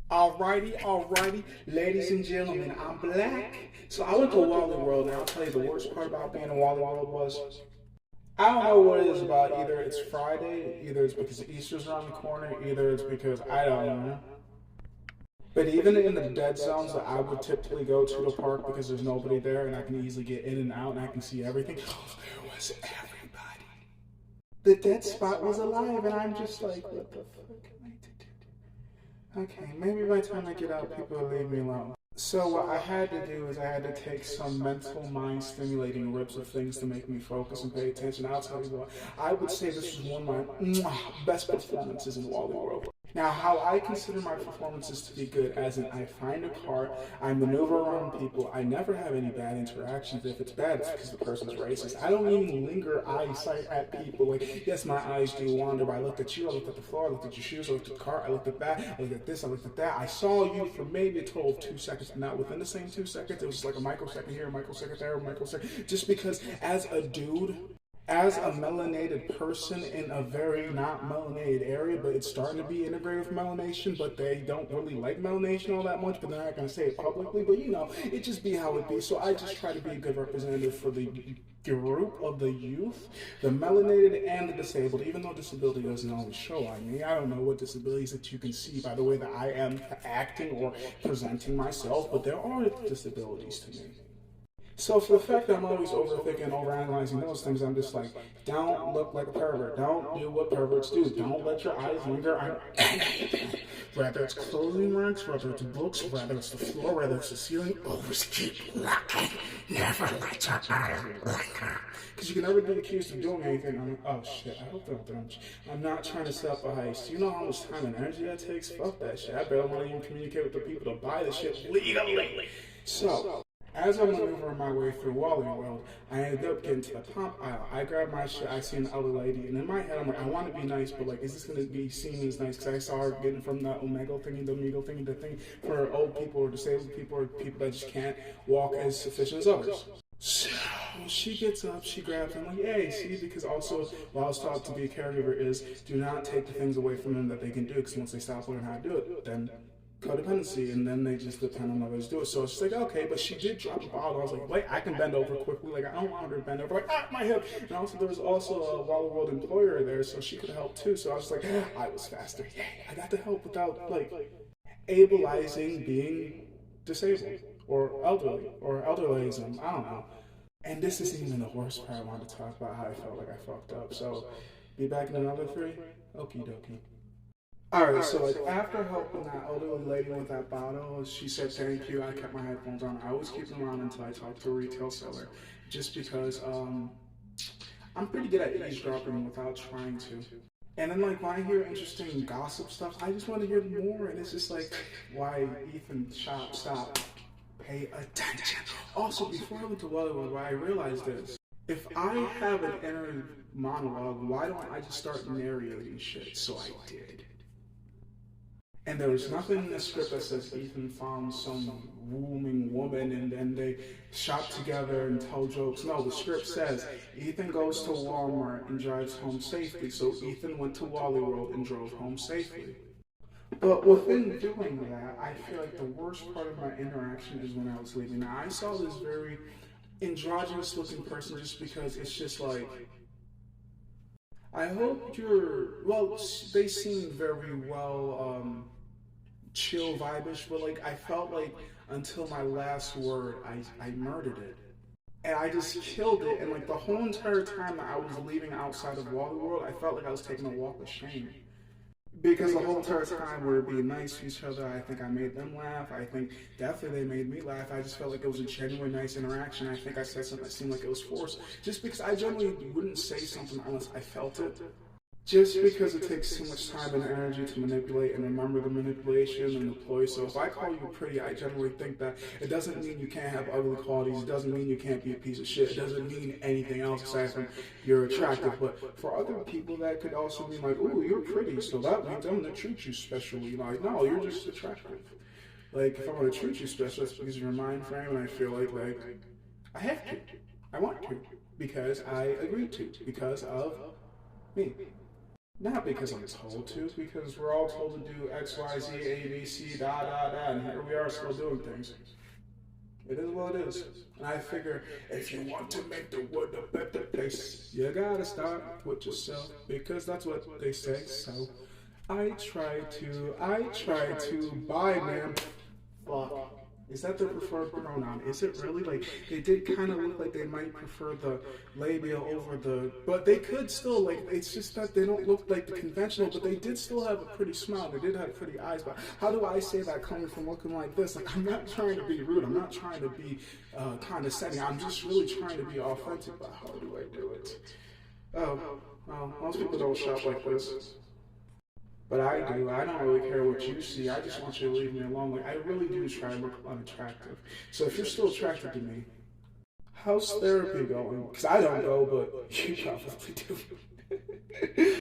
Alrighty, ladies and gentlemen, I'm black. So I went to Wally World, and I'll tell you the worst part about being in Wally World was I don't know what it is about. Either it's Friday, either it's because Easter's around the corner, either it's because I don't know. But even in the dead zones that I would typically go to the park because there's nobody there and I can easily get in and out and I can see everything, there was everybody. The dead spot was alive, and I'm just like, what the fuck am I to do? Okay, maybe by the time I get out, people will leave me alone. So what I had to do is I had to take some mental mind-stimulating rips of things to make me focus and pay attention. I'll tell you what, I would say this was one of my best performances in Wally World. Now, how I consider my performances to be good, as in I find a car, I maneuver around people, I never have any bad interactions. If it's bad, it's because the person's racist. I don't even linger eyesight at people. Like, yes, my eyes do wander, but I looked at you, I looked at the floor, I looked at your shoes, I looked at the car, I looked at that, I looked at this, I looked at that. I saw you for maybe a total of 2 seconds, and not within the same 2 seconds. It was like a microsecond here, a microsecond there, a microsecond. Just because as a dude, as a melanated person in a very not melanated area, but it's starting to be integrated with melanation, but they don't really like melanation all that much, but they're not going to say it publicly, but you know, it just be how it be. So I just try to be a good representative for the group of the youth, the melanated and the disabled, even though disability doesn't always show on me. I don't know what disabilities that you can see by the way that I am acting or presenting myself, but there are disabilities to me. So for the fact that I'm always overthinking, overanalyzing those things, I'm just like, don't look like a pervert. Don't do what perverts do. Don't let your eyes linger on anything. Whether it's clothing racks, whether it's books, whether it's the floor, whether it's the ceiling, always keep looking. Never let your eyes linger. Because you can never be accused of doing anything. I'm like, oh shit, I hope they don't. I'm not trying to set up a heist. You know how much time and energy that takes? Fuck that shit. I barely want to even communicate with the people to buy the shit legally. So, as I'm maneuvering my way through Wally World, I ended up getting to the pump aisle. I grabbed my shit, I seen the other lady, and in my head I'm like, I want to be nice, but like, is this going to be seen as nice? Because I saw her getting from the Omega thingy, the Amigo thingy, the thing for old people or disabled people or people that just can't walk as sufficient as others. So she gets up, she grabs them, like, yay, see, because also what I was taught to be a caregiver is do not take the things away from them that they can do, because once they stop learning how to do it, then codependency, and then they just depend on others to do it. So it's just like, okay, but she did drop a bottle. I was like, wait, I can bend over quickly. Like, I don't want her to bend over. Like, my hip. And also, there was also a Wally World employer there, so she could help too. So I was like, I was faster. Yay, I got to help without, like, ableizing being disabled or elderly or elderlyism. I don't know. And this isn't even the worst part. I wanted to talk about how I felt like I fucked up. So, be back in another 3. Okie dokie. Alright, so like after helping that elderly lady with that bottle, she said thank you. I kept my headphones on. I always keep them on until I talk to a retail seller, just because I'm pretty good at eavesdropping without trying to. And then like when I hear interesting gossip stuff, I just want to hear more. And it's just like, why Ethan stop, pay attention. Also, before I went to Wally, I realized this. If I have an inner monologue, why don't I just start narrating shit? So I did. And there was nothing in the script that says Ethan found some woman and then they shop together and tell jokes. No, the script says Ethan goes to Walmart and drives home safely. So Ethan went to Wally World and drove home safely. But within doing that, I feel like the worst part of my interaction is when I was leaving. Now, I saw this very androgynous looking person just because it's just like, I hope you're, well, they seem very well, chill vibish, but like I felt like until my last word, I murdered it. And I just killed it, and like the whole entire time that I was leaving outside of Wally World, I felt like I was taking a walk of shame. Because the whole entire time we were being nice to each other, I think I made them laugh. I think definitely they made me laugh. I just felt like it was a genuine, nice interaction. I think I said something that seemed like it was forced. Just because I generally wouldn't say something unless I felt it. Just because it takes too much time and energy to manipulate and remember the manipulation and the ploy. So if I call you pretty, I generally think that it doesn't mean you can't have ugly qualities. It doesn't mean you can't be a piece of shit. It doesn't mean anything else aside from you're attractive. But for other people, that could also mean like, ooh, you're pretty. So that means I'm going to treat you specially. Like, no, you're just attractive. Like, if I'm going to treat you special, it's because of your mind frame. And I feel like I have to. I want to. Because I agreed to. Because of me. Not because I'm told to, because we're all told to do X, Y, Z, A, B, C, da, da, da, and here we are still doing things. It is what it is. And I figure if you want to make the world a better place, you gotta start with yourself, because that's what they say. So I try to buy, man. Fuck. Is that their preferred pronoun? Is it really? Like, they did kind of look like they might prefer the labia over the. But they could still, like, it's just that they don't look like the conventional, but they did still have a pretty smile. They did have pretty eyes. But how do I say that coming from looking like this? Like, I'm not trying to be rude. I'm not trying to be condescending. I'm just really trying to be authentic. But how do I do it? Oh, well, most people don't shop like this. But I do. I don't really care what you see. I just want you to leave me alone. Like, I really do try to look unattractive. So if you're still attracted to me, how's therapy going? Because I don't go, but you probably do.